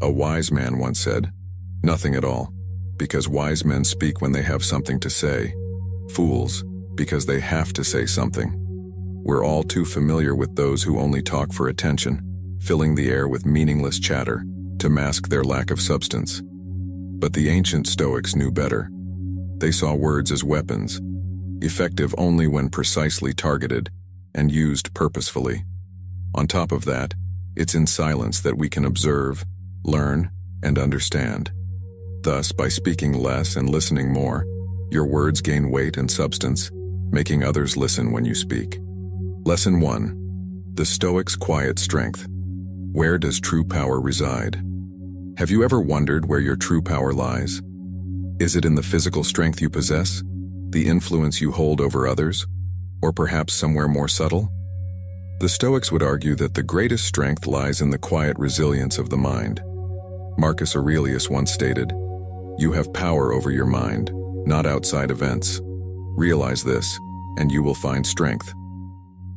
A wise man once said, "Nothing at all, because wise men speak when they have something to say. Fools, because they have to say something." We're all too familiar with those who only talk for attention, filling the air with meaningless chatter to mask their lack of substance. But the ancient Stoics knew better. They saw words as weapons, effective only when precisely targeted and used purposefully. On top of that, it's in silence that we can observe, learn, and understand. Thus, by speaking less and listening more, your words gain weight and substance, making others listen when you speak. Lesson 1. The Stoics' quiet strength. Where does true power reside? Have you ever wondered where your true power lies? Is it in the physical strength you possess, the influence you hold over others, or perhaps somewhere more subtle? The Stoics would argue that the greatest strength lies in the quiet resilience of the mind. Marcus Aurelius once stated, "You have power over your mind, not outside events. Realize this, and you will find strength."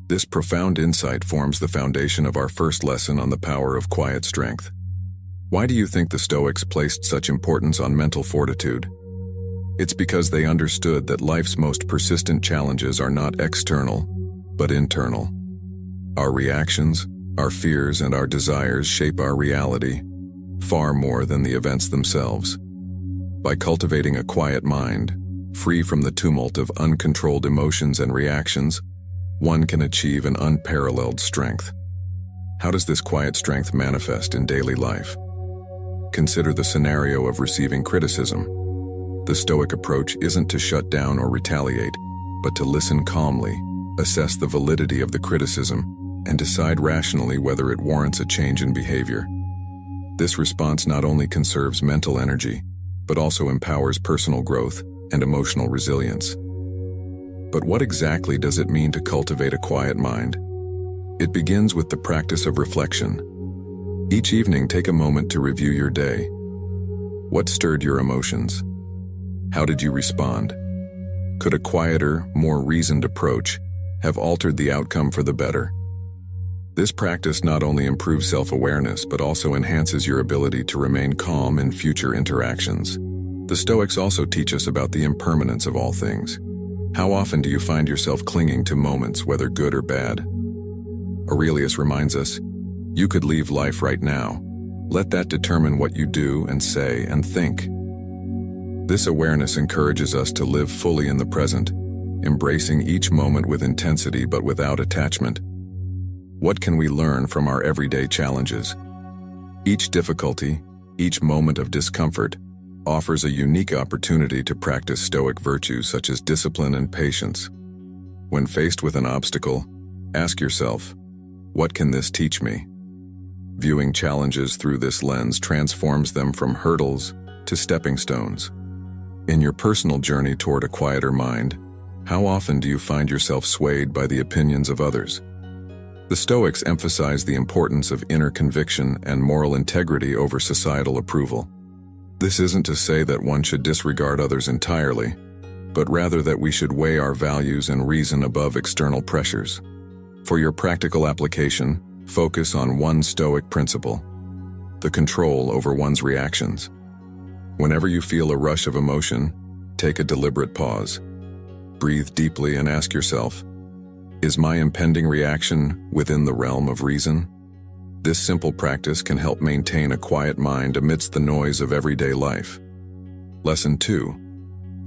This profound insight forms the foundation of our first lesson on the power of quiet strength. Why do you think the Stoics placed such importance on mental fortitude? It's because they understood that life's most persistent challenges are not external, but internal. Our reactions, our fears, and our desires shape our reality, far more than the events themselves. By cultivating a quiet mind, free from the tumult of uncontrolled emotions and reactions, one can achieve an unparalleled strength. How does this quiet strength manifest in daily life? Consider the scenario of receiving criticism. The Stoic approach isn't to shut down or retaliate, but to listen calmly, assess the validity of the criticism, and decide rationally whether it warrants a change in behavior. This response not only conserves mental energy, but also empowers personal growth and emotional resilience. But what exactly does it mean to cultivate a quiet mind? It begins with the practice of reflection. Each evening, take a moment to review your day. What stirred your emotions? How did you respond? Could a quieter, more reasoned approach have altered the outcome for the better? This practice not only improves self-awareness, but also enhances your ability to remain calm in future interactions. The Stoics also teach us about the impermanence of all things. How often do you find yourself clinging to moments, whether good or bad? Aurelius reminds us, "You could leave life right now. Let that determine what you do and say and think." This awareness encourages us to live fully in the present, embracing each moment with intensity but without attachment. What can we learn from our everyday challenges? Each difficulty, each moment of discomfort, offers a unique opportunity to practice Stoic virtues such as discipline and patience. When faced with an obstacle, ask yourself, what can this teach me? Viewing challenges through this lens transforms them from hurdles to stepping stones. In your personal journey toward a quieter mind, how often do you find yourself swayed by the opinions of others? The Stoics emphasize the importance of inner conviction and moral integrity over societal approval. This isn't to say that one should disregard others entirely, but rather that we should weigh our values and reason above external pressures. For your practical application, focus on one Stoic principle: the control over one's reactions. Whenever you feel a rush of emotion, take a deliberate pause. Breathe deeply and ask yourself, is my impending reaction within the realm of reason? This simple practice can help maintain a quiet mind amidst the noise of everyday life. Lesson 2.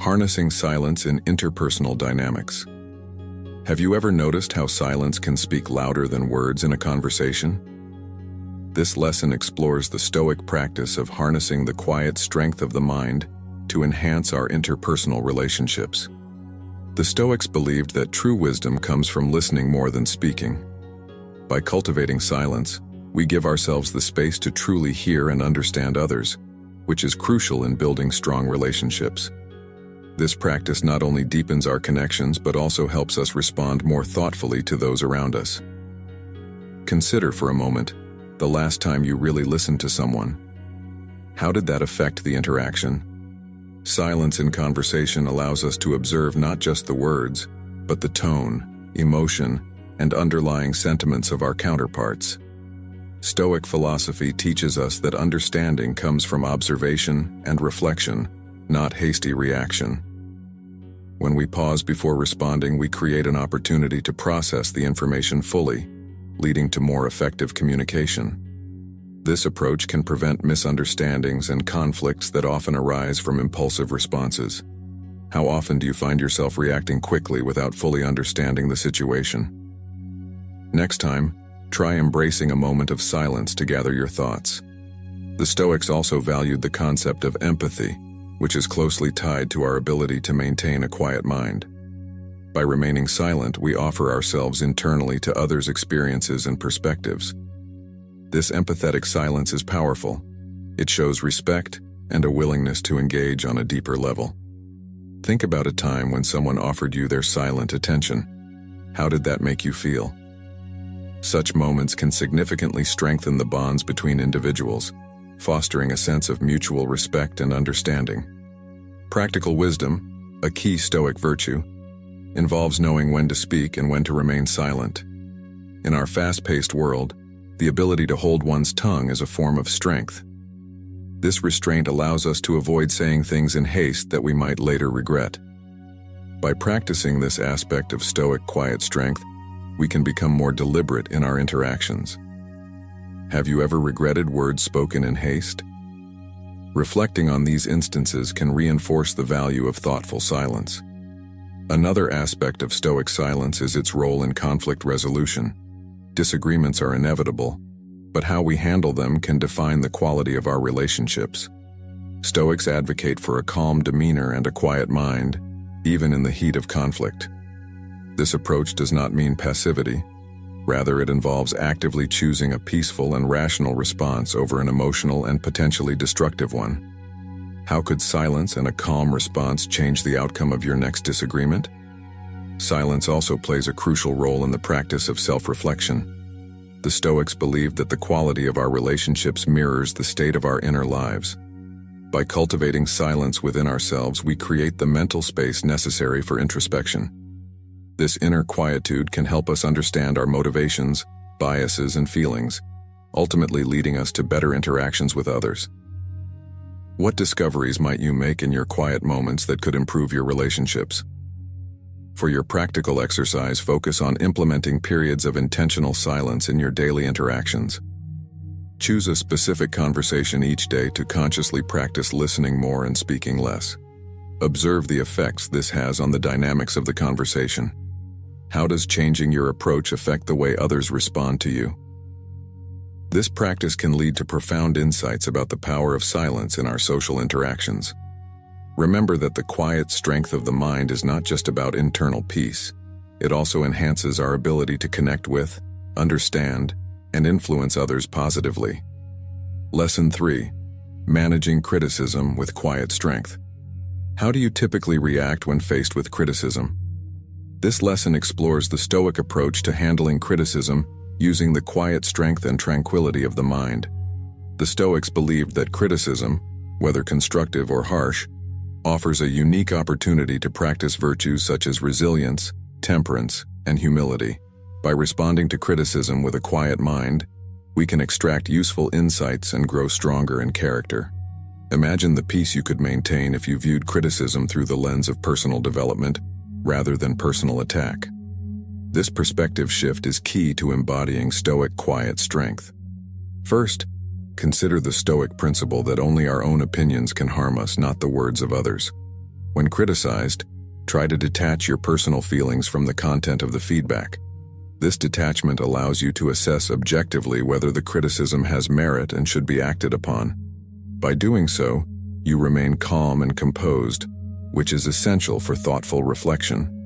Harnessing silence in interpersonal dynamics. Have you ever noticed how silence can speak louder than words in a conversation? This lesson explores the Stoic practice of harnessing the quiet strength of the mind to enhance our interpersonal relationships. The Stoics believed that true wisdom comes from listening more than speaking. By cultivating silence, we give ourselves the space to truly hear and understand others, which is crucial in building strong relationships. This practice not only deepens our connections but also helps us respond more thoughtfully to those around us. Consider for a moment the last time you really listened to someone. How did that affect the interaction? Silence in conversation allows us to observe not just the words, but the tone, emotion, and underlying sentiments of our counterparts. Stoic philosophy teaches us that understanding comes from observation and reflection, not hasty reaction. When we pause before responding, we create an opportunity to process the information fully, leading to more effective communication. This approach can prevent misunderstandings and conflicts that often arise from impulsive responses. How often do you find yourself reacting quickly without fully understanding the situation? Next time, try embracing a moment of silence to gather your thoughts. The Stoics also valued the concept of empathy, which is closely tied to our ability to maintain a quiet mind. By remaining silent, we offer ourselves internally to others' experiences and perspectives. This empathetic silence is powerful. It shows respect and a willingness to engage on a deeper level. Think about a time when someone offered you their silent attention. How did that make you feel? Such moments can significantly strengthen the bonds between individuals, fostering a sense of mutual respect and understanding. Practical wisdom, a key Stoic virtue, involves knowing when to speak and when to remain silent. In our fast-paced world, the ability to hold one's tongue is a form of strength. This restraint allows us to avoid saying things in haste that we might later regret. By practicing this aspect of Stoic quiet strength, we can become more deliberate in our interactions. Have you ever regretted words spoken in haste? Reflecting on these instances can reinforce the value of thoughtful silence. Another aspect of Stoic silence is its role in conflict resolution. Disagreements are inevitable, but how we handle them can define the quality of our relationships. Stoics advocate for a calm demeanor and a quiet mind, even in the heat of conflict. This approach does not mean passivity. Rather, it involves actively choosing a peaceful and rational response over an emotional and potentially destructive one. How could silence and a calm response change the outcome of your next disagreement? Silence also plays a crucial role in the practice of self-reflection. The Stoics believed that the quality of our relationships mirrors the state of our inner lives. By cultivating silence within ourselves, we create the mental space necessary for introspection. This inner quietude can help us understand our motivations, biases, and feelings, ultimately leading us to better interactions with others. What discoveries might you make in your quiet moments that could improve your relationships? For your practical exercise, focus on implementing periods of intentional silence in your daily interactions. Choose a specific conversation each day to consciously practice listening more and speaking less. Observe the effects this has on the dynamics of the conversation. How does changing your approach affect the way others respond to you? This practice can lead to profound insights about the power of silence in our social interactions. Remember that the quiet strength of the mind is not just about internal peace. It also enhances our ability to connect with, understand, and influence others positively. Lesson 3. Managing criticism with quiet strength. How do you typically react when faced with criticism? This lesson explores the Stoic approach to handling criticism using the quiet strength and tranquility of the mind. The Stoics believed that criticism, whether constructive or harsh, offers a unique opportunity to practice virtues such as resilience, temperance, and humility. By responding to criticism with a quiet mind, we can extract useful insights and grow stronger in character. Imagine the peace you could maintain if you viewed criticism through the lens of personal development rather than personal attack. This perspective shift is key to embodying Stoic quiet strength. First, consider the Stoic principle that only our own opinions can harm us, not the words of others. When criticized, try to detach your personal feelings from the content of the feedback. This detachment allows you to assess objectively whether the criticism has merit and should be acted upon. By doing so, you remain calm and composed, which is essential for thoughtful reflection.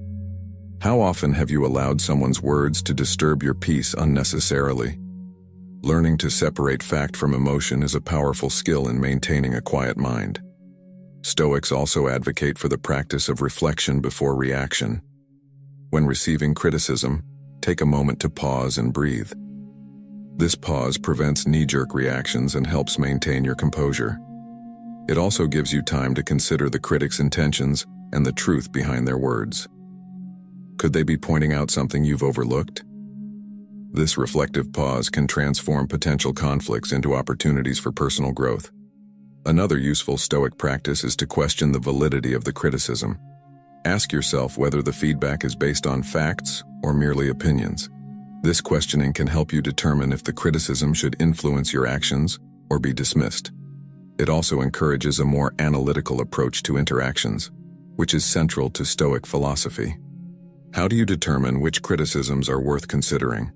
How often have you allowed someone's words to disturb your peace unnecessarily? Learning to separate fact from emotion is a powerful skill in maintaining a quiet mind. Stoics also advocate for the practice of reflection before reaction. When receiving criticism, take a moment to pause and breathe. This pause prevents knee-jerk reactions and helps maintain your composure. It also gives you time to consider the critic's intentions and the truth behind their words. Could they be pointing out something you've overlooked? This reflective pause can transform potential conflicts into opportunities for personal growth. Another useful Stoic practice is to question the validity of the criticism. Ask yourself whether the feedback is based on facts or merely opinions. This questioning can help you determine if the criticism should influence your actions or be dismissed. It also encourages a more analytical approach to interactions, which is central to Stoic philosophy. How do you determine which criticisms are worth considering?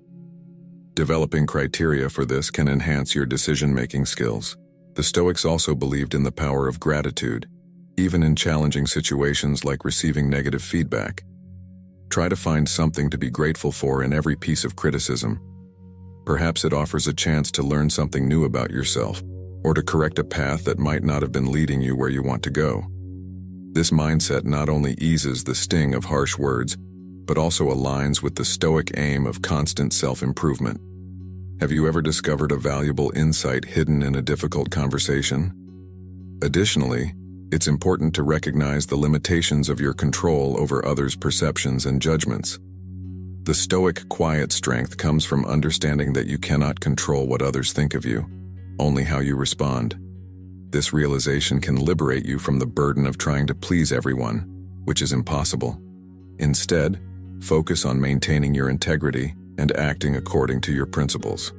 Developing criteria for this can enhance your decision-making skills. The Stoics also believed in the power of gratitude, even in challenging situations like receiving negative feedback. Try to find something to be grateful for in every piece of criticism. Perhaps it offers a chance to learn something new about yourself, or to correct a path that might not have been leading you where you want to go. This mindset not only eases the sting of harsh words, but also aligns with the Stoic aim of constant self-improvement. Have you ever discovered a valuable insight hidden in a difficult conversation? Additionally, it's important to recognize the limitations of your control over others' perceptions and judgments. The Stoic quiet strength comes from understanding that you cannot control what others think of you, only how you respond. This realization can liberate you from the burden of trying to please everyone, which is impossible. Instead, focus on maintaining your integrity and acting according to your principles.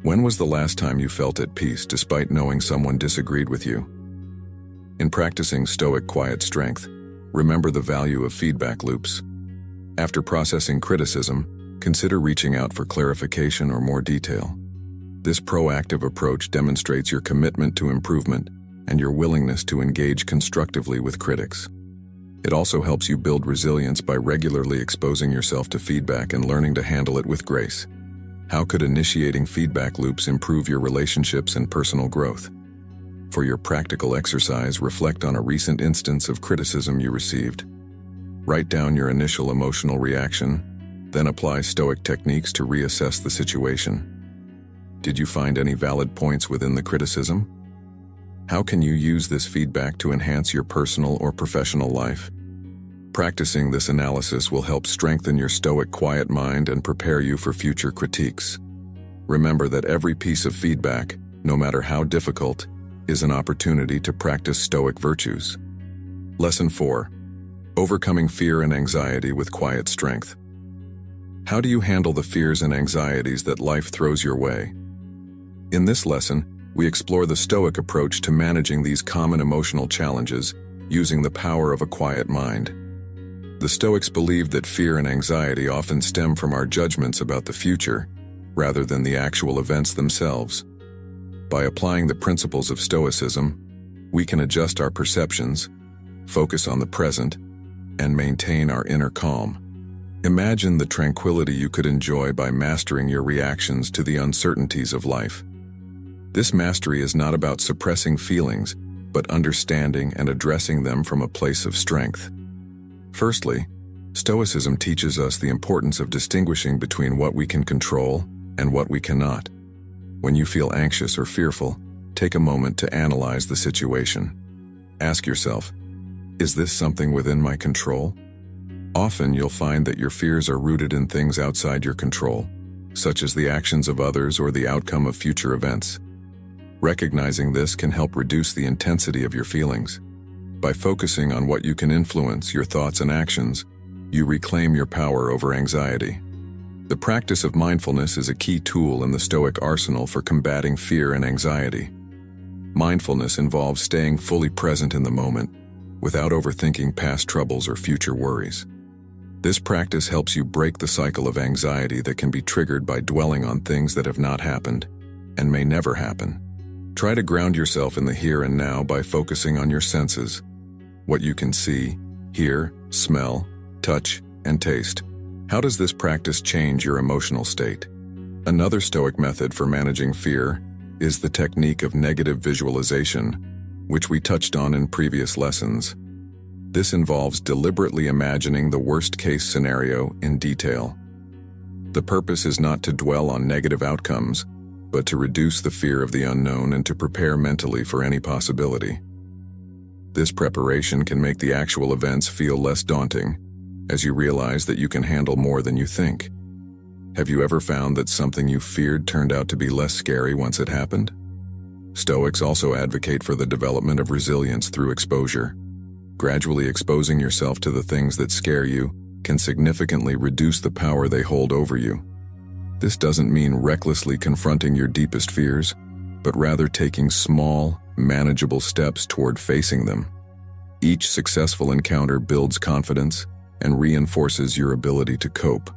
When was the last time you felt at peace despite knowing someone disagreed with you? In practicing Stoic quiet strength, remember the value of feedback loops. After processing criticism, consider reaching out for clarification or more detail. This proactive approach demonstrates your commitment to improvement and your willingness to engage constructively with critics. It also helps you build resilience by regularly exposing yourself to feedback and learning to handle it with grace. How could initiating feedback loops improve your relationships and personal growth? For your practical exercise, reflect on a recent instance of criticism you received. Write down your initial emotional reaction, then apply Stoic techniques to reassess the situation. Did you find any valid points within the criticism? How can you use this feedback to enhance your personal or professional life? Practicing this analysis will help strengthen your Stoic quiet mind and prepare you for future critiques. Remember that every piece of feedback, no matter how difficult, is an opportunity to practice Stoic virtues. Lesson 4. Overcoming fear and anxiety with quiet strength. How do you handle the fears and anxieties that life throws your way? In this lesson, we explore the Stoic approach to managing these common emotional challenges using the power of a quiet mind. The Stoics believed that fear and anxiety often stem from our judgments about the future, rather than the actual events themselves. By applying the principles of Stoicism, we can adjust our perceptions, focus on the present, and maintain our inner calm. Imagine the tranquility you could enjoy by mastering your reactions to the uncertainties of life. This mastery is not about suppressing feelings, but understanding and addressing them from a place of strength. Firstly, Stoicism teaches us the importance of distinguishing between what we can control and what we cannot. When you feel anxious or fearful, take a moment to analyze the situation. Ask yourself, is this something within my control? Often you'll find that your fears are rooted in things outside your control, such as the actions of others or the outcome of future events. Recognizing this can help reduce the intensity of your feelings. By focusing on what you can influence, your thoughts and actions, you reclaim your power over anxiety. The practice of mindfulness is a key tool in the Stoic arsenal for combating fear and anxiety. Mindfulness involves staying fully present in the moment, without overthinking past troubles or future worries. This practice helps you break the cycle of anxiety that can be triggered by dwelling on things that have not happened and may never happen. Try to ground yourself in the here and now by focusing on your senses, what you can see, hear, smell, touch, and taste. How does this practice change your emotional state? Another Stoic method for managing fear is the technique of negative visualization, which we touched on in previous lessons. This involves deliberately imagining the worst-case scenario in detail. The purpose is not to dwell on negative outcomes, but to reduce the fear of the unknown and to prepare mentally for any possibility. This preparation can make the actual events feel less daunting, as you realize that you can handle more than you think. Have you ever found that something you feared turned out to be less scary once it happened? Stoics also advocate for the development of resilience through exposure. Gradually exposing yourself to the things that scare you can significantly reduce the power they hold over you. This doesn't mean recklessly confronting your deepest fears, but rather taking small, manageable steps toward facing them. Each successful encounter builds confidence and reinforces your ability to cope.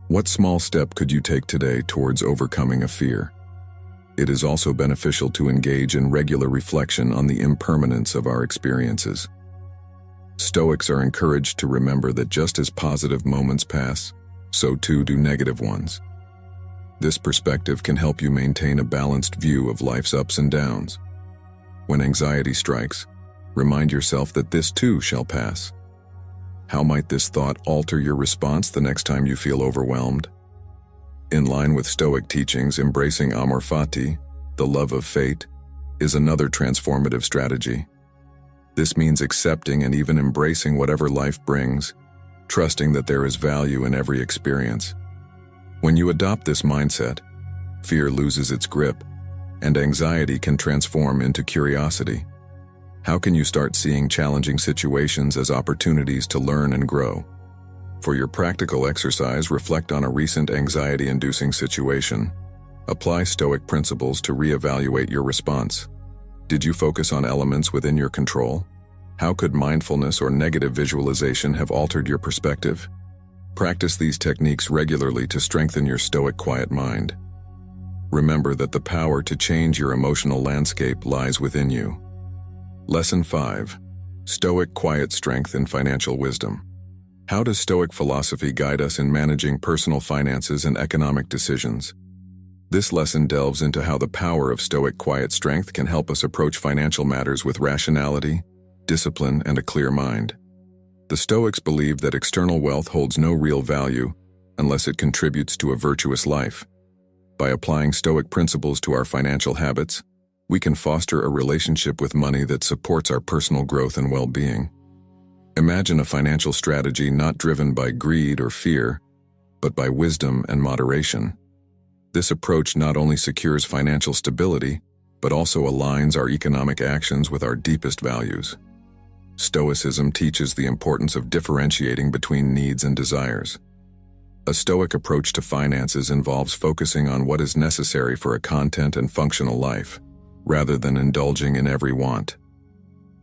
What small step could you take today towards overcoming a fear? It is also beneficial to engage in regular reflection on the impermanence of our experiences. Stoics are encouraged to remember that just as positive moments pass, so too do negative ones. This perspective can help you maintain a balanced view of life's ups and downs. When anxiety strikes, remind yourself that this too shall pass. How might this thought alter your response the next time you feel overwhelmed? In line with Stoic teachings, embracing amor fati, the love of fate, is another transformative strategy. This means accepting and even embracing whatever life brings, trusting that there is value in every experience. When you adopt this mindset, fear loses its grip, and anxiety can transform into curiosity. How can you start seeing challenging situations as opportunities to learn and grow? For your practical exercise, reflect on a recent anxiety-inducing situation. Apply Stoic principles to reevaluate your response. Did you focus on elements within your control? How could mindfulness or negative visualization have altered your perspective? Practice these techniques regularly to strengthen your Stoic quiet mind. Remember that the power to change your emotional landscape lies within you. Lesson 5. Stoic quiet strength and financial wisdom. How does Stoic philosophy guide us in managing personal finances and economic decisions? This lesson delves into how the power of Stoic quiet strength can help us approach financial matters with rationality, discipline, and a clear mind. The Stoics believe that external wealth holds no real value unless it contributes to a virtuous life. By applying Stoic principles to our financial habits, we can foster a relationship with money that supports our personal growth and well-being. Imagine a financial strategy not driven by greed or fear, but by wisdom and moderation. This approach not only secures financial stability, but also aligns our economic actions with our deepest values. Stoicism teaches the importance of differentiating between needs and desires. A Stoic approach to finances involves focusing on what is necessary for a content and functional life, rather than indulging in every want.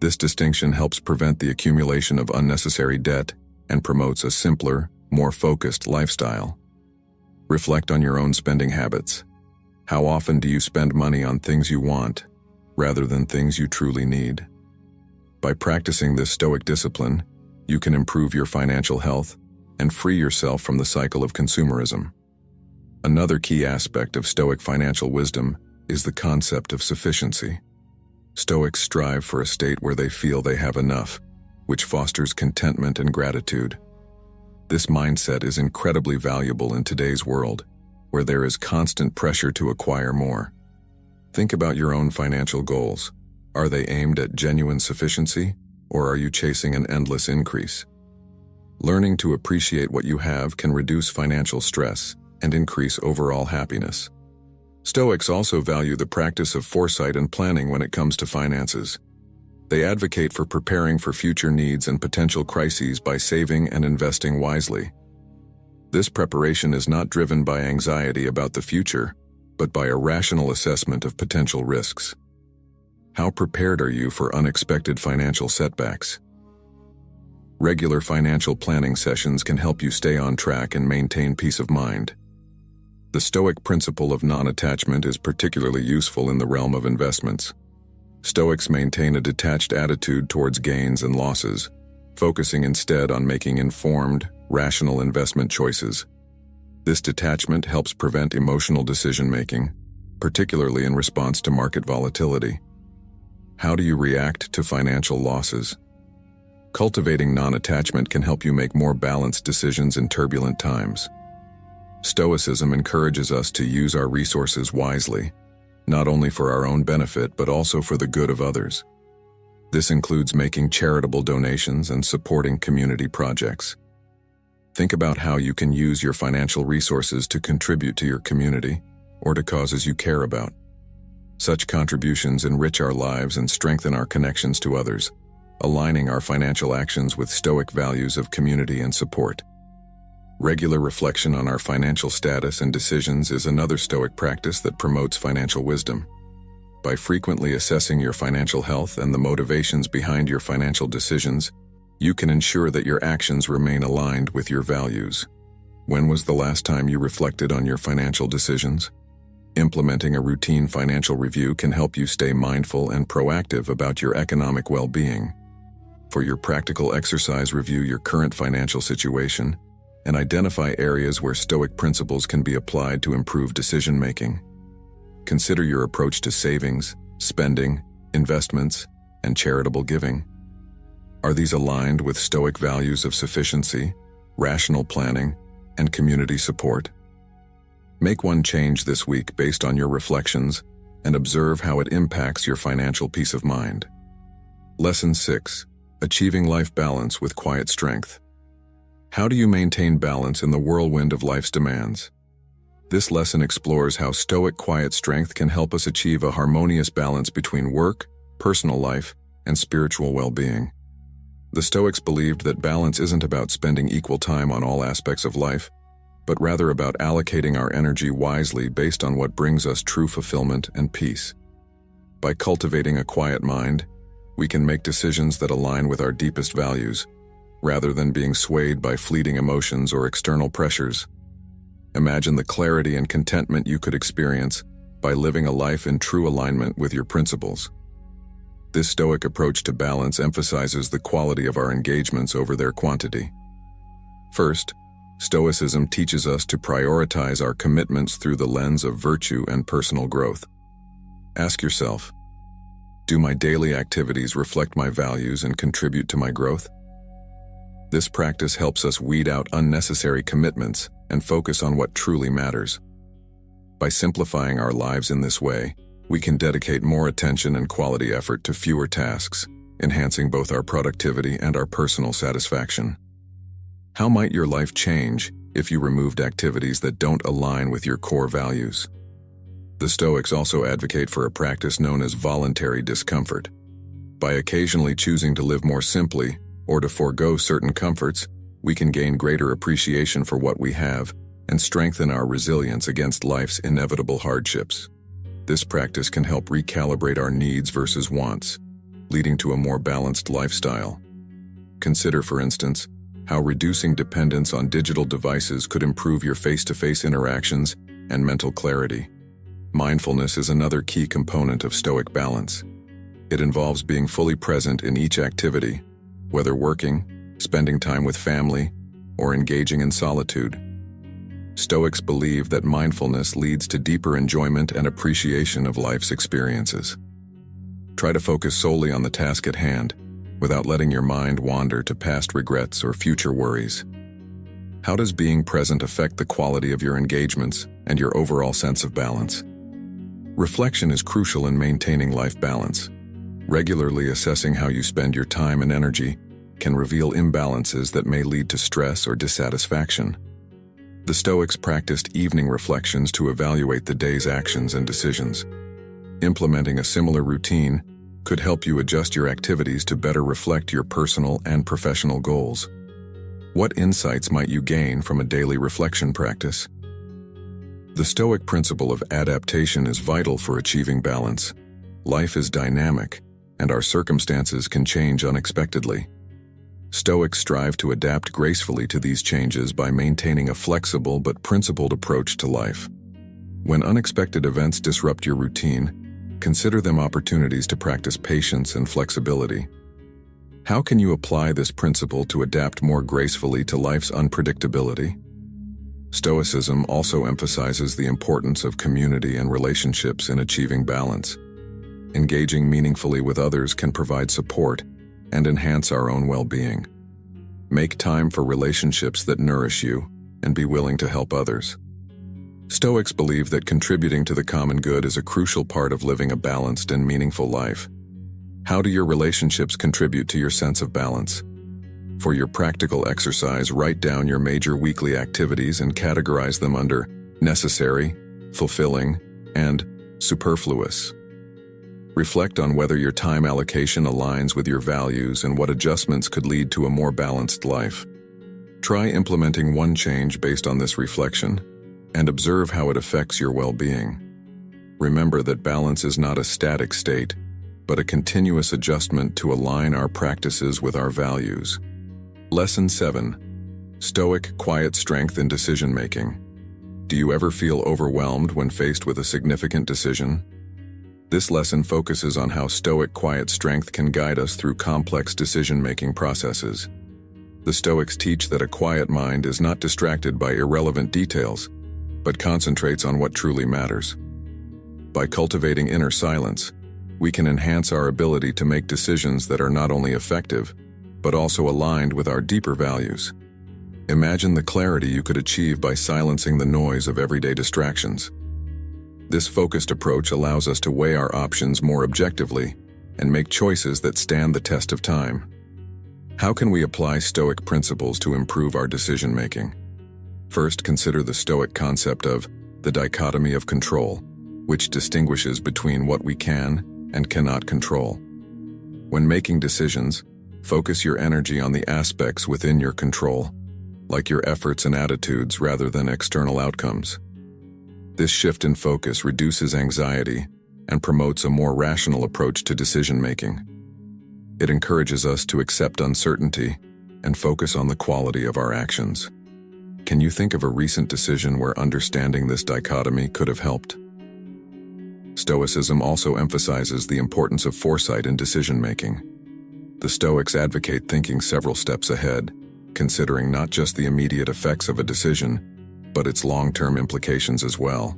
This distinction helps prevent the accumulation of unnecessary debt and promotes a simpler, more focused lifestyle. Reflect on your own spending habits. How often do you spend money on things you want, rather than things you truly need? By practicing this Stoic discipline, you can improve your financial health and free yourself from the cycle of consumerism. Another key aspect of Stoic financial wisdom is the concept of sufficiency. Stoics strive for a state where they feel they have enough, which fosters contentment and gratitude. This mindset is incredibly valuable in today's world, where there is constant pressure to acquire more. Think about your own financial goals. Are they aimed at genuine sufficiency, or are you chasing an endless increase? Learning to appreciate what you have can reduce financial stress and increase overall happiness. Stoics also value the practice of foresight and planning when it comes to finances. They advocate for preparing for future needs and potential crises by saving and investing wisely. This preparation is not driven by anxiety about the future, but by a rational assessment of potential risks. How prepared are you for unexpected financial setbacks? Regular financial planning sessions can help you stay on track and maintain peace of mind. The Stoic principle of non-attachment is particularly useful in the realm of investments. Stoics maintain a detached attitude towards gains and losses, focusing instead on making informed, rational investment choices. This detachment helps prevent emotional decision-making, particularly in response to market volatility. How do you react to financial losses? Cultivating non-attachment can help you make more balanced decisions in turbulent times. Stoicism encourages us to use our resources wisely, not only for our own benefit but also for the good of others. This includes making charitable donations and supporting community projects. Think about how you can use your financial resources to contribute to your community or to causes you care about. Such contributions enrich our lives and strengthen our connections to others, aligning our financial actions with Stoic values of community and support. Regular reflection on our financial status and decisions is another Stoic practice that promotes financial wisdom. By frequently assessing your financial health and the motivations behind your financial decisions, you can ensure that your actions remain aligned with your values. When was the last time you reflected on your financial decisions? Implementing a routine financial review can help you stay mindful and proactive about your economic well-being. For your practical exercise, review your current financial situation and identify areas where Stoic principles can be applied to improve decision-making. Consider your approach to savings, spending, investments, and charitable giving. Are these aligned with Stoic values of sufficiency, rational planning, and community support? Make one change this week based on your reflections and observe how it impacts your financial peace of mind. Lesson 6. Achieving life balance with quiet strength. How do you maintain balance in the whirlwind of life's demands? This lesson explores how Stoic quiet strength can help us achieve a harmonious balance between work, personal life, and spiritual well-being. The Stoics believed that balance isn't about spending equal time on all aspects of life, but rather about allocating our energy wisely based on what brings us true fulfillment and peace. By cultivating a quiet mind, we can make decisions that align with our deepest values, rather than being swayed by fleeting emotions or external pressures. Imagine the clarity and contentment you could experience by living a life in true alignment with your principles. This Stoic approach to balance emphasizes the quality of our engagements over their quantity. First, Stoicism teaches us to prioritize our commitments through the lens of virtue and personal growth. Ask yourself, do my daily activities reflect my values and contribute to my growth? This practice helps us weed out unnecessary commitments and focus on what truly matters. By simplifying our lives in this way, we can dedicate more attention and quality effort to fewer tasks, enhancing both our productivity and our personal satisfaction. How might your life change if you removed activities that don't align with your core values? The Stoics also advocate for a practice known as voluntary discomfort. By occasionally choosing to live more simply or to forego certain comforts, we can gain greater appreciation for what we have and strengthen our resilience against life's inevitable hardships. This practice can help recalibrate our needs versus wants, leading to a more balanced lifestyle. Consider, for instance, how reducing dependence on digital devices could improve your face-to-face interactions and mental clarity. Mindfulness is another key component of Stoic balance. It involves being fully present in each activity, whether working, spending time with family, or engaging in solitude. Stoics believe that mindfulness leads to deeper enjoyment and appreciation of life's experiences. Try to focus solely on the task at hand, without letting your mind wander to past regrets or future worries. How does being present affect the quality of your engagements and your overall sense of balance? Reflection is crucial in maintaining life balance. Regularly assessing how you spend your time and energy can reveal imbalances that may lead to stress or dissatisfaction. The Stoics practiced evening reflections to evaluate the day's actions and decisions. Implementing a similar routine could help you adjust your activities to better reflect your personal and professional goals. What insights might you gain from a daily reflection practice? The Stoic principle of adaptation is vital for achieving balance. Life is dynamic, and our circumstances can change unexpectedly. Stoics strive to adapt gracefully to these changes by maintaining a flexible but principled approach to life. When unexpected events disrupt your routine, consider them opportunities to practice patience and flexibility. How can you apply this principle to adapt more gracefully to life's unpredictability? Stoicism also emphasizes the importance of community and relationships in achieving balance. Engaging meaningfully with others can provide support and enhance our own well-being. Make time for relationships that nourish you and be willing to help others. Stoics believe that contributing to the common good is a crucial part of living a balanced and meaningful life. How do your relationships contribute to your sense of balance? For your practical exercise, write down your major weekly activities and categorize them under necessary, fulfilling, and superfluous. Reflect on whether your time allocation aligns with your values and what adjustments could lead to a more balanced life. Try implementing one change based on this reflection and observe how it affects your well-being. Remember that balance is not a static state, but a continuous adjustment to align our practices with our values. Lesson 7. Stoic quiet strength in decision-making. Do you ever feel overwhelmed when faced with a significant decision? This lesson focuses on how Stoic quiet strength can guide us through complex decision-making processes. The Stoics teach that a quiet mind is not distracted by irrelevant details, but concentrates on what truly matters. By cultivating inner silence, we can enhance our ability to make decisions that are not only effective, but also aligned with our deeper values. Imagine the clarity you could achieve by silencing the noise of everyday distractions. This focused approach allows us to weigh our options more objectively and make choices that stand the test of time. How can we apply Stoic principles to improve our decision-making? First, consider the Stoic concept of the dichotomy of control, which distinguishes between what we can and cannot control. When making decisions, focus your energy on the aspects within your control, like your efforts and attitudes rather than external outcomes. This shift in focus reduces anxiety and promotes a more rational approach to decision-making. It encourages us to accept uncertainty and focus on the quality of our actions. Can you think of a recent decision where understanding this dichotomy could have helped? Stoicism also emphasizes the importance of foresight in decision-making. The Stoics advocate thinking several steps ahead, considering not just the immediate effects of a decision, but its long-term implications as well.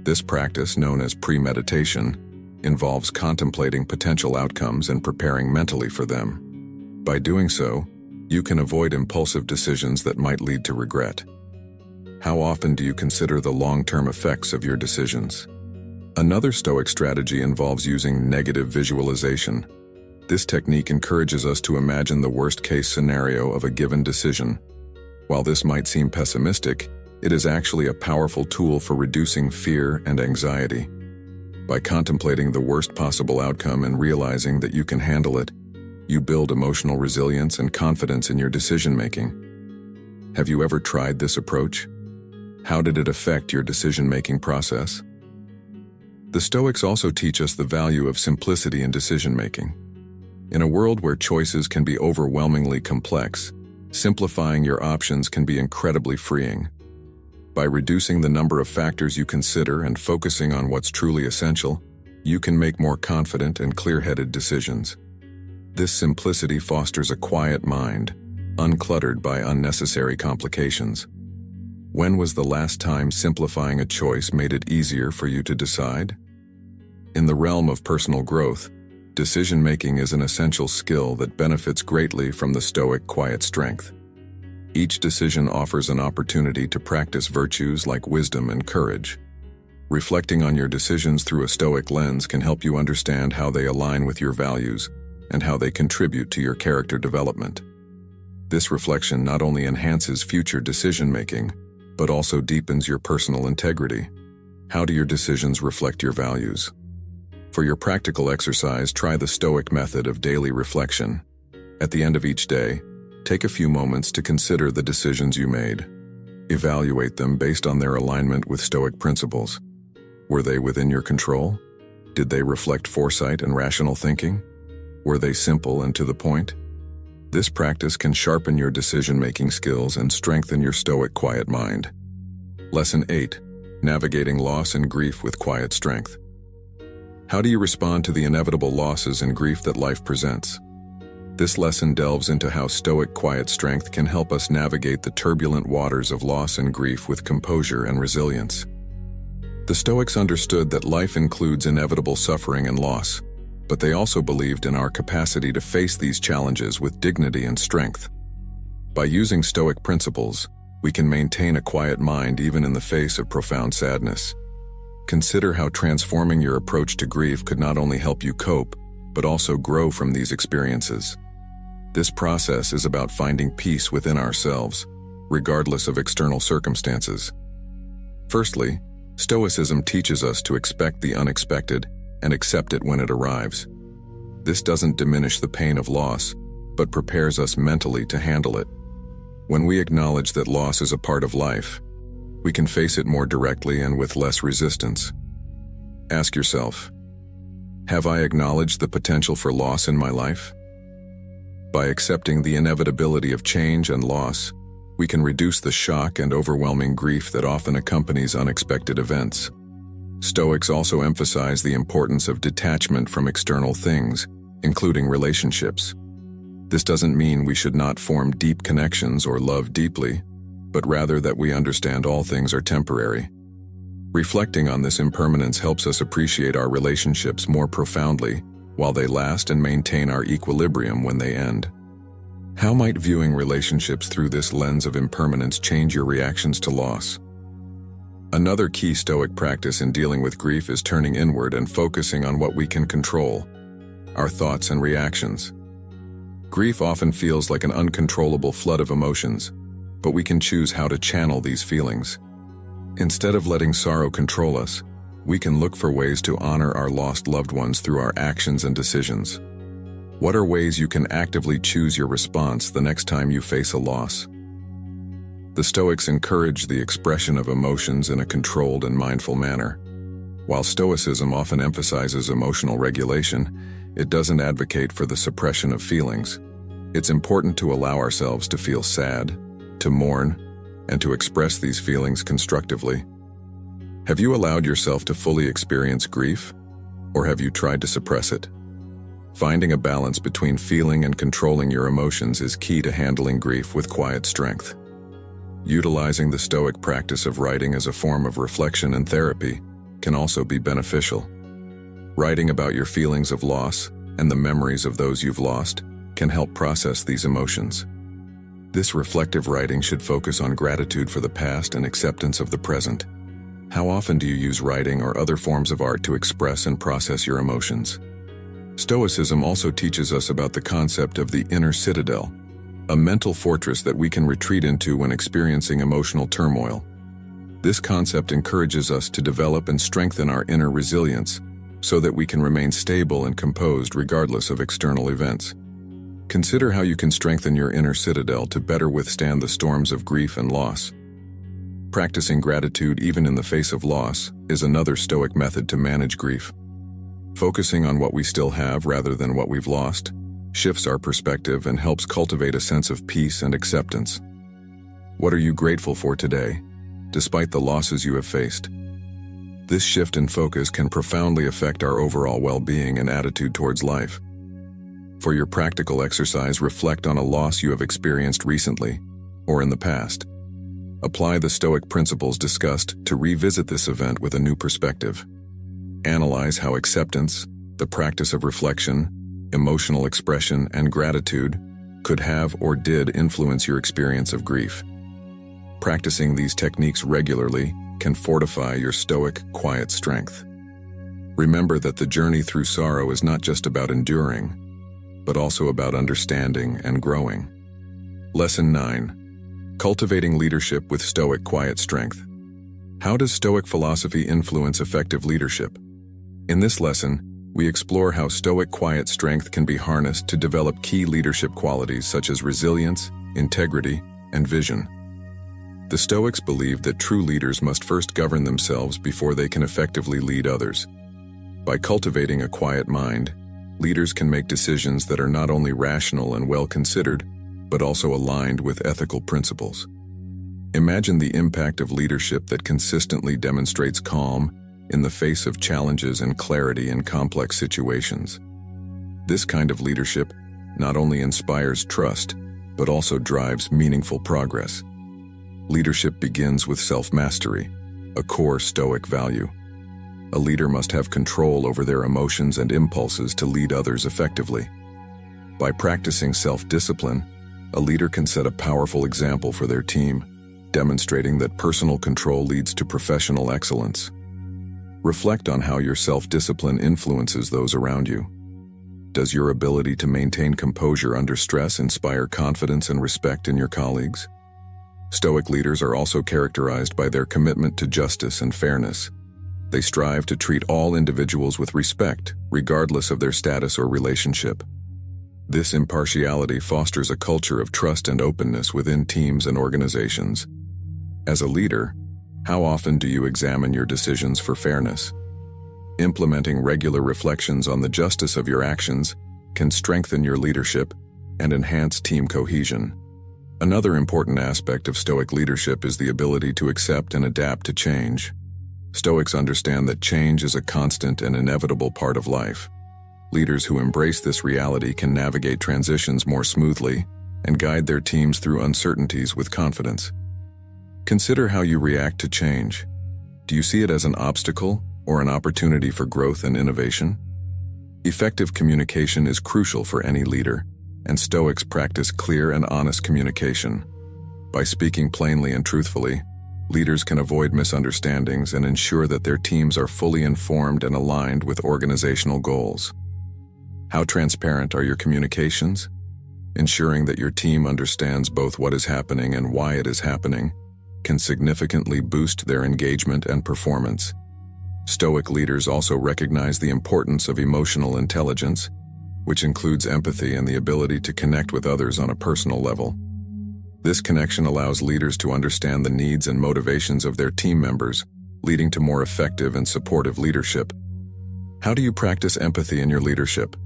This practice, known as premeditation, involves contemplating potential outcomes and preparing mentally for them. By doing so, you can avoid impulsive decisions that might lead to regret. How often do you consider the long-term effects of your decisions? Another Stoic strategy involves using negative visualization. This technique encourages us to imagine the worst-case scenario of a given decision. While this might seem pessimistic, it is actually a powerful tool for reducing fear and anxiety. By contemplating the worst possible outcome and realizing that you can handle it, you build emotional resilience and confidence in your decision-making. Have you ever tried this approach? How did it affect your decision-making process? The Stoics also teach us the value of simplicity in decision-making. In a world where choices can be overwhelmingly complex, simplifying your options can be incredibly freeing. By reducing the number of factors you consider and focusing on what's truly essential, you can make more confident and clear-headed decisions. This simplicity fosters a quiet mind, uncluttered by unnecessary complications. When was the last time simplifying a choice made it easier for you to decide? In the realm of personal growth, decision-making is an essential skill that benefits greatly from the Stoic quiet strength. Each decision offers an opportunity to practice virtues like wisdom and courage. Reflecting on your decisions through a Stoic lens can help you understand how they align with your values and how they contribute to your character development. This reflection not only enhances future decision-making, but also deepens your personal integrity. How do your decisions reflect your values? For your practical exercise, try the Stoic method of daily reflection. At the end of each day, take a few moments to consider the decisions you made. Evaluate them based on their alignment with Stoic principles. Were they within your control? Did they reflect foresight and rational thinking? Were they simple and to the point? This practice can sharpen your decision-making skills and strengthen your Stoic quiet mind. Lesson 8. Navigating loss and grief with quiet strength. How do you respond to the inevitable losses and grief that life presents? This lesson delves into how Stoic quiet strength can help us navigate the turbulent waters of loss and grief with composure and resilience. The Stoics understood that life includes inevitable suffering and loss, but they also believed in our capacity to face these challenges with dignity and strength. By using Stoic principles, we can maintain a quiet mind even in the face of profound sadness. Consider how transforming your approach to grief could not only help you cope, but also grow from these experiences. This process is about finding peace within ourselves, regardless of external circumstances. Firstly, Stoicism teaches us to expect the unexpected and accept it when it arrives. This doesn't diminish the pain of loss, but prepares us mentally to handle it. When we acknowledge that loss is a part of life, we can face it more directly and with less resistance. Ask yourself, have I acknowledged the potential for loss in my life? By accepting the inevitability of change and loss, we can reduce the shock and overwhelming grief that often accompanies unexpected events. Stoics also emphasize the importance of detachment from external things, including relationships. This doesn't mean we should not form deep connections or love deeply, but rather that we understand all things are temporary. Reflecting on this impermanence helps us appreciate our relationships more profoundly while they last and maintain our equilibrium when they end. How might viewing relationships through this lens of impermanence change your reactions to loss? Another key Stoic practice in dealing with grief is turning inward and focusing on what we can control, our thoughts and reactions. Grief often feels like an uncontrollable flood of emotions, but we can choose how to channel these feelings. Instead of letting sorrow control us, we can look for ways to honor our lost loved ones through our actions and decisions. What are ways you can actively choose your response the next time you face a loss? The Stoics encourage the expression of emotions in a controlled and mindful manner. While Stoicism often emphasizes emotional regulation, it doesn't advocate for the suppression of feelings. It's important to allow ourselves to feel sad, to mourn, and to express these feelings constructively. Have you allowed yourself to fully experience grief, or have you tried to suppress it? Finding a balance between feeling and controlling your emotions is key to handling grief with quiet strength. Utilizing the Stoic practice of writing as a form of reflection and therapy can also be beneficial. Writing about your feelings of loss and the memories of those you've lost can help process these emotions. This reflective writing should focus on gratitude for the past and acceptance of the present. How often do you use writing or other forms of art to express and process your emotions? Stoicism also teaches us about the concept of the inner citadel, a mental fortress that we can retreat into when experiencing emotional turmoil. This concept encourages us to develop and strengthen our inner resilience so that we can remain stable and composed regardless of external events. Consider how you can strengthen your inner citadel to better withstand the storms of grief and loss. Practicing gratitude even in the face of loss is another Stoic method to manage grief. Focusing on what we still have rather than what we've lost shifts our perspective and helps cultivate a sense of peace and acceptance. What are you grateful for today, despite the losses you have faced? This shift in focus can profoundly affect our overall well-being and attitude towards life. For your practical exercise, reflect on a loss you have experienced recently or in the past. Apply the Stoic principles discussed to revisit this event with a new perspective. Analyze how acceptance, the practice of reflection, emotional expression, and gratitude could have or did influence your experience of grief. Practicing these techniques regularly can fortify your Stoic, quiet strength. Remember that the journey through sorrow is not just about enduring, but also about understanding and growing. Lesson 9. Cultivating leadership with Stoic quiet strength. How does Stoic philosophy influence effective leadership? In this lesson, we explore how Stoic quiet strength can be harnessed to develop key leadership qualities such as resilience, integrity, and vision. The Stoics believe that true leaders must first govern themselves before they can effectively lead others. By cultivating a quiet mind, leaders can make decisions that are not only rational and well-considered, but also aligned with ethical principles. Imagine the impact of leadership that consistently demonstrates calm in the face of challenges and clarity in complex situations. This kind of leadership not only inspires trust, but also drives meaningful progress. Leadership begins with self-mastery, a core Stoic value. A leader must have control over their emotions and impulses to lead others effectively. By practicing self-discipline, a leader can set a powerful example for their team, demonstrating that personal control leads to professional excellence. Reflect on how your self-discipline influences those around you. Does your ability to maintain composure under stress inspire confidence and respect in your colleagues? Stoic leaders are also characterized by their commitment to justice and fairness. They strive to treat all individuals with respect, regardless of their status or relationship. This impartiality fosters a culture of trust and openness within teams and organizations. As a leader, how often do you examine your decisions for fairness? Implementing regular reflections on the justice of your actions can strengthen your leadership and enhance team cohesion. Another important aspect of Stoic leadership is the ability to accept and adapt to change. Stoics understand that change is a constant and inevitable part of life. Leaders who embrace this reality can navigate transitions more smoothly and guide their teams through uncertainties with confidence. Consider how you react to change. Do you see it as an obstacle or an opportunity for growth and innovation? Effective communication is crucial for any leader, and Stoics practice clear and honest communication. By speaking plainly and truthfully, leaders can avoid misunderstandings and ensure that their teams are fully informed and aligned with organizational goals. How transparent are your communications? Ensuring that your team understands both what is happening and why it is happening can significantly boost their engagement and performance. Stoic leaders also recognize the importance of emotional intelligence, which includes empathy and the ability to connect with others on a personal level. This connection allows leaders to understand the needs and motivations of their team members, leading to more effective and supportive leadership. How do you practice empathy in your leadership?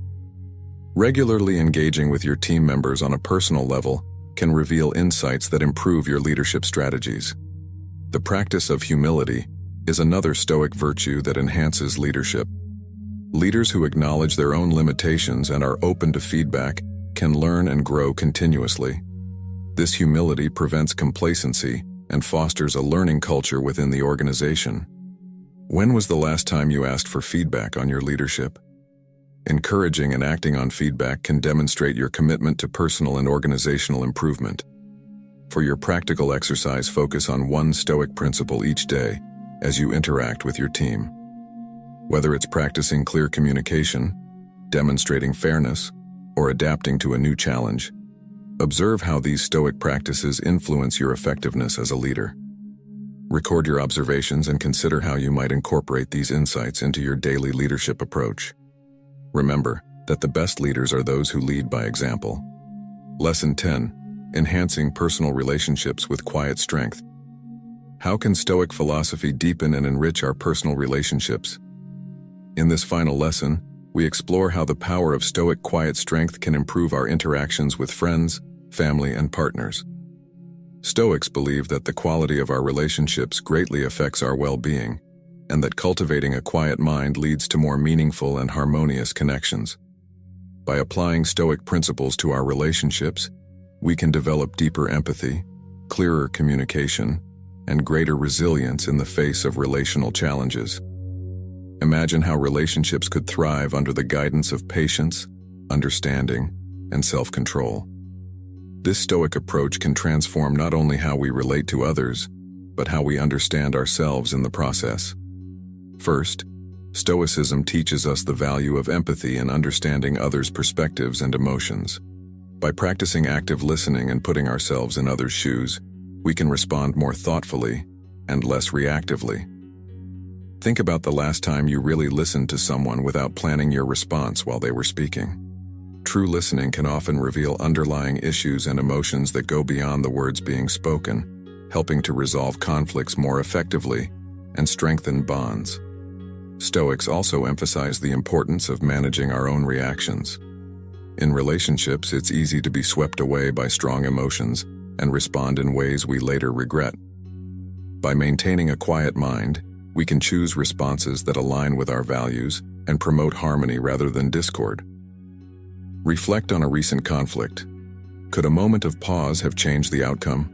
Regularly engaging with your team members on a personal level can reveal insights that improve your leadership strategies. The practice of humility is another Stoic virtue that enhances leadership. Leaders who acknowledge their own limitations and are open to feedback can learn and grow continuously. This humility prevents complacency and fosters a learning culture within the organization. When was the last time you asked for feedback on your leadership? Encouraging and acting on feedback can demonstrate your commitment to personal and organizational improvement. For your practical exercise, focus on one Stoic principle each day as you interact with your team. Whether it's practicing clear communication, demonstrating fairness, or adapting to a new challenge, observe how these Stoic practices influence your effectiveness as a leader. Record your observations and consider how you might incorporate these insights into your daily leadership approach. Remember that the best leaders are those who lead by example. Lesson 10. Enhancing personal relationships with quiet strength. How can Stoic philosophy deepen and enrich our personal relationships? In this final lesson, we explore how the power of Stoic quiet strength can improve our interactions with friends, family, and partners. Stoics believe that the quality of our relationships greatly affects our well-being, and that cultivating a quiet mind leads to more meaningful and harmonious connections. By applying Stoic principles to our relationships, we can develop deeper empathy, clearer communication, and greater resilience in the face of relational challenges. Imagine how relationships could thrive under the guidance of patience, understanding, and self-control. This Stoic approach can transform not only how we relate to others, but how we understand ourselves in the process. First, Stoicism teaches us the value of empathy in understanding others' perspectives and emotions. By practicing active listening and putting ourselves in others' shoes, we can respond more thoughtfully and less reactively. Think about the last time you really listened to someone without planning your response while they were speaking. True listening can often reveal underlying issues and emotions that go beyond the words being spoken, helping to resolve conflicts more effectively and strengthen bonds. Stoics also emphasize the importance of managing our own reactions. In relationships, it's easy to be swept away by strong emotions and respond in ways we later regret. By maintaining a quiet mind, we can choose responses that align with our values and promote harmony rather than discord. Reflect on a recent conflict. Could a moment of pause have changed the outcome?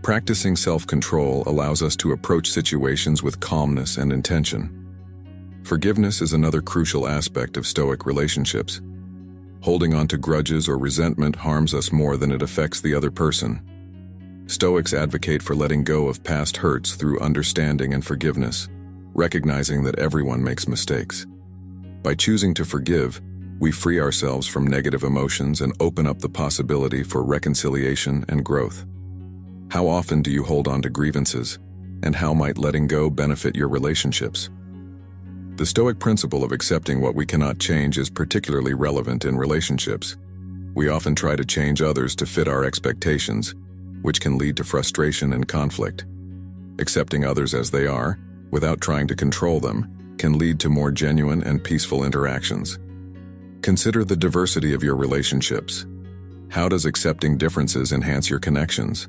Practicing self-control allows us to approach situations with calmness and intention. Forgiveness is another crucial aspect of Stoic relationships. Holding on to grudges or resentment harms us more than it affects the other person. Stoics advocate for letting go of past hurts through understanding and forgiveness, recognizing that everyone makes mistakes. By choosing to forgive, We free ourselves from negative emotions and open up the possibility for reconciliation and growth. How often do you hold on to grievances, and how might letting go benefit your relationships? The Stoic principle of accepting what we cannot change is particularly relevant in relationships. We often try to change others to fit our expectations, which can lead to frustration and conflict. Accepting others as they are, without trying to control them, can lead to more genuine and peaceful interactions. Consider the diversity of your relationships. How does accepting differences enhance your connections?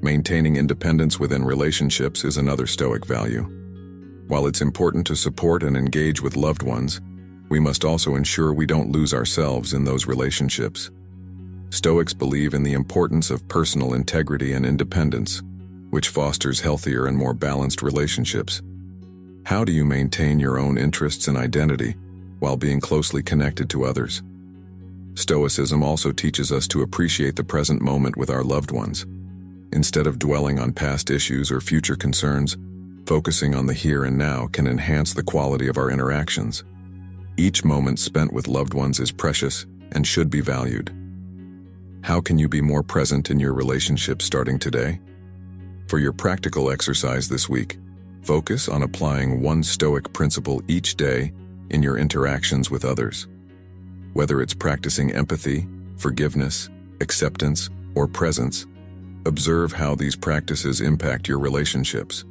Maintaining independence within relationships is another Stoic value. While it's important to support and engage with loved ones, we must also ensure we don't lose ourselves in those relationships. Stoics believe in the importance of personal integrity and independence, which fosters healthier and more balanced relationships. How do you maintain your own interests and identity while being closely connected to others? Stoicism also teaches us to appreciate the present moment with our loved ones. Instead of dwelling on past issues or future concerns, focusing on the here and now can enhance the quality of our interactions. Each moment spent with loved ones is precious and should be valued. How can you be more present in your relationship starting today? For your practical exercise this week, focus on applying one Stoic principle each day in your interactions with others. Whether it's practicing empathy, forgiveness, acceptance, or presence, observe how these practices impact your relationships.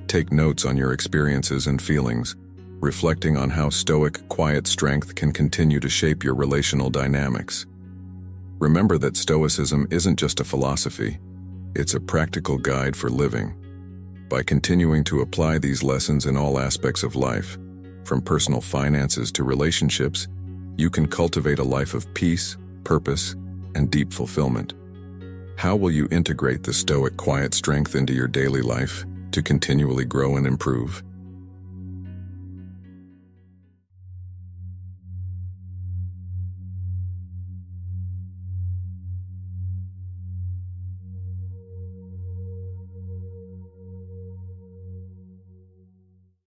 Take notes on your experiences and feelings, reflecting on how Stoic, quiet strength can continue to shape your relational dynamics. Remember that Stoicism isn't just a philosophy, it's a practical guide for living. By continuing to apply these lessons in all aspects of life, from personal finances to relationships, you can cultivate a life of peace, purpose, and deep fulfillment. How will you integrate the Stoic quiet strength into your daily life to continually grow and improve?